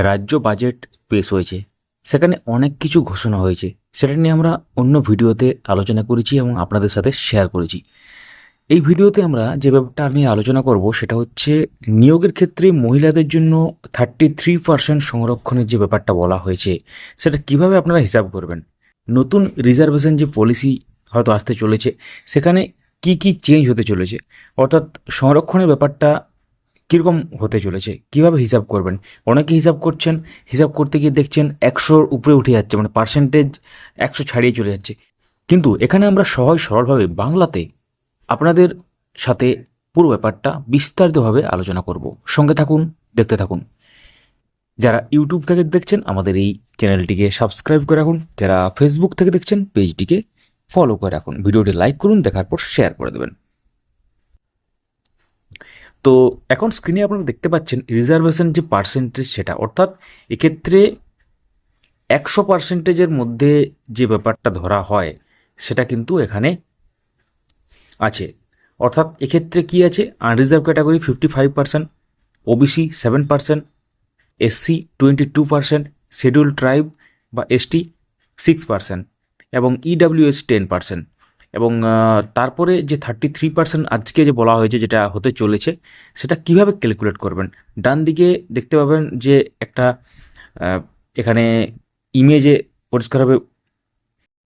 রাজ্য বাজেট পেশ হয়েছে, সেখানে অনেক কিছু ঘোষণা হয়েছে। সেটা নিয়ে আমরা অন্য ভিডিওতে আলোচনা করেছি এবং আপনাদের সাথে শেয়ার করেছি। এই ভিডিওতে আমরা যে ব্যাপারটা নিয়ে আলোচনা করব সেটা হচ্ছে নিয়োগের ক্ষেত্রে মহিলাদের জন্য 33% সংরক্ষণের যে ব্যাপারটা বলা হয়েছে সেটা কিভাবে আপনারা হিসাব করবেন। নতুন রিজার্ভেশন যে পলিসি হয়তো আসতে চলেছে, সেখানে কি কি চেঞ্জ হতে চলেছে, অর্থাৎ সংরক্ষণের ব্যাপারটা কীরকম হতে চলেছে, কিভাবে হিসাব করবেন। অনেকে হিসাব করছেন, হিসাব করতে গিয়ে দেখছেন 100-র উপরে উঠে যাচ্ছে, মানে পার্সেন্টেজ 100 ছাড়িয়ে চলে যাচ্ছে। কিন্তু এখানে আমরা সহজ সরলভাবে বাংলাতে আপনাদের সাথে পুরো ব্যাপারটা বিস্তারিতভাবে আলোচনা করব। সঙ্গে থাকুন, দেখতে থাকুন। যারা ইউটিউব থেকে দেখছেন আমাদের এই চ্যানেলটিকে সাবস্ক্রাইব করে রাখুন, যারা ফেসবুক থেকে দেখছেন পেজটিকে ফলো করে রাখুন, ভিডিওটি লাইক করুন, দেখার পর শেয়ার করে দেবেন। তো এখন স্ক্রিনে আপনারা দেখতে পাচ্ছেন রিজার্ভেশন যে পার্সেন্টেজ সেটা, অর্থাৎ এক্ষেত্রে 100%-এর মধ্যে যে ব্যাপারটা ধরা হয় সেটা কিন্তু এখানে আছে। অর্থাৎ এক্ষেত্রে কি আছে, unreserved category 55%, OBC 7%, SC 22%, schedule tribe বা এসটি 6% এবং ইডাব্লিউএস 10%। এবং তারপরে যে 33% আজকে যে বলা হয়েছে যেটা হতে চলেছে সেটা কিভাবে ক্যালকুলেট করবেন। ডান দিকে দেখতে পাবেন যে একটা এখানে ইমেজে পরিষ্কারভাবে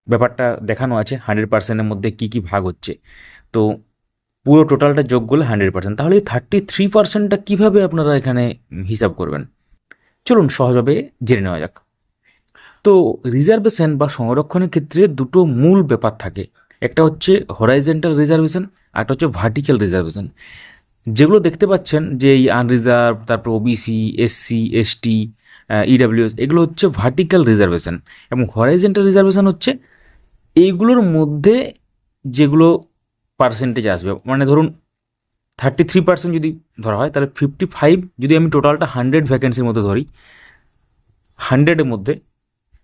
ব্যাপারটা দেখানো আছে 100%-এর মধ্যে কি কি ভাগ হচ্ছে। তো পুরো টোটালটা যোগ করলে 100%, তাহলে এই 33%টা কীভাবে আপনারা এখানে হিসাব করবেন, চলুন সহজভাবে জেনে নেওয়া যাক। তো রিজার্ভেশন বা সংরক্ষণের ক্ষেত্রে দুটো মূল ব্যাপার থাকে, একটা হচ্ছে হরাইজেন্টাল রিজার্ভেশন, আর একটা হচ্ছে ভার্টিক্যাল রিজার্ভেশন। যেগুলো দেখতে পাচ্ছেন যে এই আনরিজার্ভ, তারপর ওবিসি, এসসি, এসটি, ইডাব্লিউএস, এগুলো হচ্ছে ভার্টিক্যাল রিজার্ভেশন। এবং হরাইজেন্টাল রিজার্ভেশন হচ্ছে এইগুলোর মধ্যে যেগুলো পার্সেন্টেজ আসবে, মানে ধরুন 33% যদি ধরা হয় তাহলে 55, যদি আমি টোটালটা 100 ভ্যাকেন্সির মধ্যে ধরি, 100-এর মধ্যে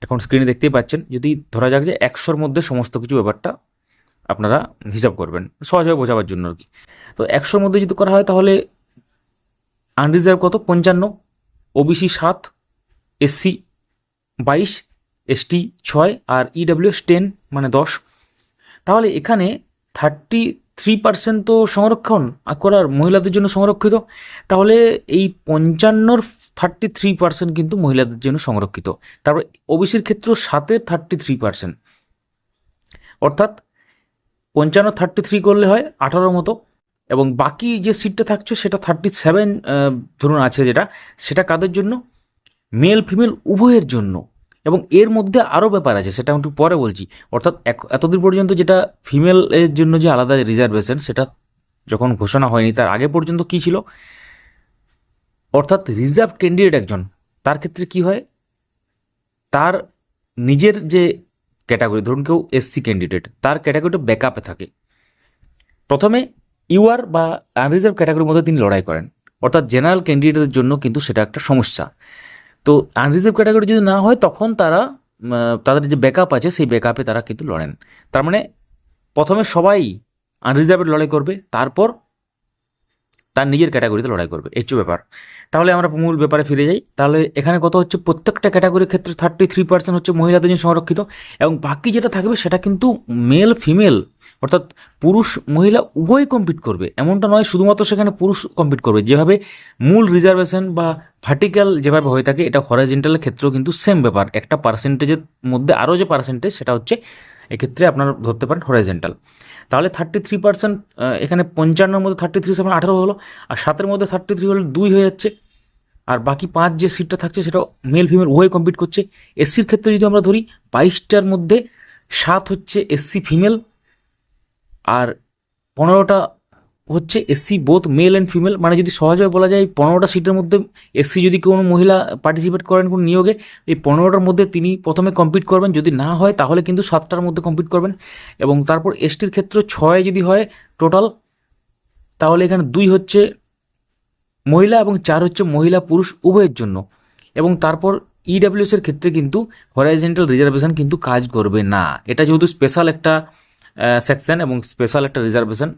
এখন স্ক্রিনে দেখতেই পাচ্ছেন, যদি ধরা যাক যে 100-র মধ্যে সমস্ত কিছু ব্যাপারটা আপনারা হিসাব করবেন সহজভাবে বোঝাবার জন্য আর কি। তো 100-র মধ্যে যদি করা হয় তাহলে আনরিজার্ভ কত, 55, ওবিসি 7, এসসি 22, এসটি 6 আর ইডাব্লিউএস 10 মানে 10। তাহলে এখানে 33% তো সংরক্ষণ করার মহিলাদের জন্য সংরক্ষিত, তাহলে এই 55-র 33% কিন্তু মহিলাদের জন্য সংরক্ষিত। তারপর ওবিসির ক্ষেত্রেও 7-এর 33%, অর্থাৎ 55 33 করলে হয় 18-র মতো। এবং বাকি যে সিটটা থাকছে সেটা 37 ধরুন আছে, যেটা সেটা কাদের জন্য, মেল ফিমেল উভয়ের জন্য। এবং এর মধ্যে আরও ব্যাপার আছে, সেটা একটু পরে বলছি। অর্থাৎ এতদিন পর্যন্ত যেটা ফিমেলের জন্য যে আলাদা রিজার্ভেশন, সেটা যখন ঘোষণা হয়নি তার আগে পর্যন্ত কী ছিল, অর্থাৎ রিজার্ভ ক্যান্ডিডেট একজন, তার ক্ষেত্রে কি হয়, তার নিজের যে ক্যাটাগরি, ধরুন কেউ এসসি ক্যান্ডিডেট, তার ক্যাটাগরিটা ব্যাকআপে থাকে। প্রথমে ইউআর বা আনরিজার্ভ ক্যাটাগরির মধ্যে তিনি লড়াই করেন, অর্থাৎ জেনারেল ক্যান্ডিডেটের জন্য কিন্তু সেটা একটা সমস্যা। তো আনরিজার্ভ ক্যাটাগরি যদি না হয় তখন তারা তাদের যে ব্যাকআপ আছে সেই ব্যাকআপে তারা কিন্তু লড়েন। তার মানে প্রথমে সবাই আনরিজার্ভের লড়াই করবে, তারপর তার নিজের ক্যাটাগরিতে লড়াই করবে, এই হচ্ছে ব্যাপার। তাহলে আমরা মূল ব্যাপারে ফিরে যাই। তাহলে এখানে কত হচ্ছে, প্রত্যেকটা ক্যাটাগরির ক্ষেত্রে 33% হচ্ছে মহিলাদের জন্য সংরক্ষিত, এবং বাকি যেটা থাকবে সেটা কিন্তু মেল ফিমেল, অর্থাৎ পুরুষ মহিলা উভয়ই কম্পিট করবে। এমনটা নয় শুধুমাত্র সেখানে পুরুষ কম্পিট করবে, যেভাবে মূল রিজার্ভেশন বা ভার্টিক্যাল যেভাবে হয়ে থাকে, এটা হরাইজন্টালের ক্ষেত্রেও কিন্তু সেম ব্যাপার। একটা পার্সেন্টেজের মধ্যে আরও যে পার্সেন্টেজ সেটা হচ্ছে এক্ষেত্রে আপনারা ধরতে পারেন হরাইজন্টাল। তাহলে 33%, এখানে 55-র মধ্যে 33 18 হলো, আর 7-এর মধ্যে 33 হলে 2 হয়ে যাচ্ছে। আর বাকি 5 যে সিটটা থাকছে সেটা মেল ফিমেল উভয় কম্পিট করছে। এসসির ক্ষেত্রে যদি আমরা ধরি 22টার মধ্যে 7 হচ্ছে এসসি ফিমেল, আর 15টা হচ্ছে SC both male and female. মানে যদি সহজভাবে বলা যায় 15টা সিটের মধ্যে এসসি যদি কোনো মহিলা পার্টিসিপেট করেন কোনো নিয়োগে, এই 15টার মধ্যে তিনি প্রথমে কম্পিট করবেন, যদি না হয় তাহলে কিন্তু 7টার মধ্যে কম্পিট করবেন। এবং তারপর এসটির ক্ষেত্রে 6 যদি হয় টোটাল, তাহলে এখানে 2 হচ্ছে মহিলা এবং 4 হচ্ছে মহিলা পুরুষ উভয়ের জন্য। এবং তারপর ইডাব্লিউএসের ক্ষেত্রে কিন্তু হরাইজন্টাল রিজার্ভেশন কিন্তু কাজ করবে না, এটা যেহেতু স্পেশাল একটা সেকশন এবং স্পেশাল একটা রিজার্ভেশন,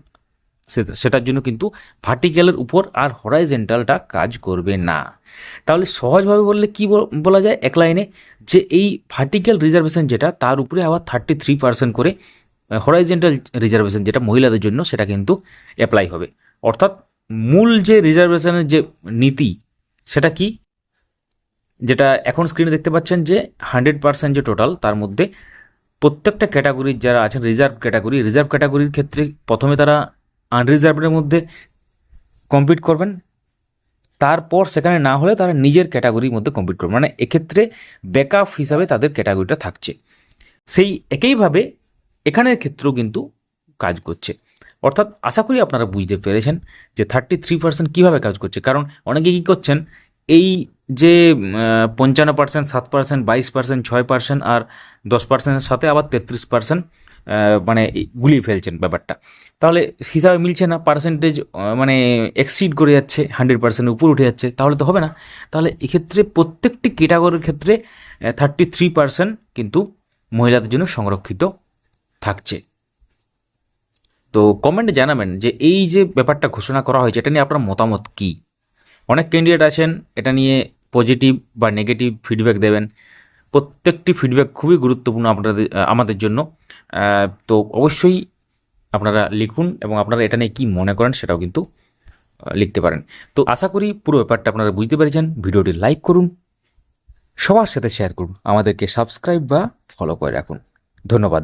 সেটার জন্য কিন্তু ভার্টিক্যালের উপর আর হরাইজেন্টালটা কাজ করবে না। তাহলে সহজভাবে বললে কি বলা যায় এক লাইনে, যে এই ভার্টিক্যাল রিজার্ভেশন যেটা তার উপরে আবার 33% করে হরাইজেন্টাল রিজার্ভেশন যেটা মহিলাদের জন্য সেটা কিন্তু অ্যাপ্লাই হবে। অর্থাৎ মূল যে রিজার্ভেশনের যে নীতি সেটা কি, যেটা এখন স্ক্রিনে দেখতে পাচ্ছেন যে 100% যে টোটাল, তার মধ্যে প্রত্যেকটা ক্যাটাগরির যারা আছেন রিজার্ভ ক্যাটাগরির ক্ষেত্রে প্রথমে তারা আনরিজার্ভের মধ্যে কম্পিট করবেন, তারপর সেখানে না হলে তারা নিজের ক্যাটাগরির মধ্যে কম্পিট করবেন, মানে এক্ষেত্রে ব্যাকআপ হিসাবে তাদের ক্যাটাগরিটা থাকছে। সেই একইভাবে এখানের ক্ষেত্রেও কিন্তু কাজ করছে। অর্থাৎ আশা করি আপনারা বুঝতে পেরেছেন যে 33% কীভাবে কাজ করছে। কারণ অনেকে কী করছেন, এই যে 55%, 7%, 22%, 6% আর 10%-এর সাথে আবার 33% মানে গুলিয়ে ফেলছেন ব্যাপারটা, তাহলে হিসাবে মিলছে না, পার্সেন্টেজ মানে এক্সিড করে যাচ্ছে, 100%-এর উপর উঠে যাচ্ছে, তাহলে তো হবে না। তাহলে এক্ষেত্রে প্রত্যেকটি ক্যাটাগরির ক্ষেত্রে 33% কিন্তু মহিলাদের জন্য সংরক্ষিত থাকছে। তো কমেন্টে জানাবেন যে এই যে ব্যাপারটা ঘোষণা করা হয়েছে এটা নিয়ে আপনার মতামত কী। অনেক ক্যান্ডিডেট আছেন এটা নিয়ে পজিটিভ বা নেগেটিভ ফিডব্যাক দেবেন, প্রত্যেকটি ফিডব্যাক খুবই গুরুত্বপূর্ণ আমাদের জন্য। তো অবশ্যই আপনারা লিখুন এবং আপনারা এটা নিয়ে কী মনে করেন সেটাও কিন্তু লিখতে পারেন। তো আশা করি পুরো ব্যাপারটা আপনারা বুঝতে পেরেছেন। ভিডিওটি লাইক করুন, সবার সাথে শেয়ার করুন, আমাদেরকে সাবস্ক্রাইব বা ফলো করে রাখুন। ধন্যবাদ।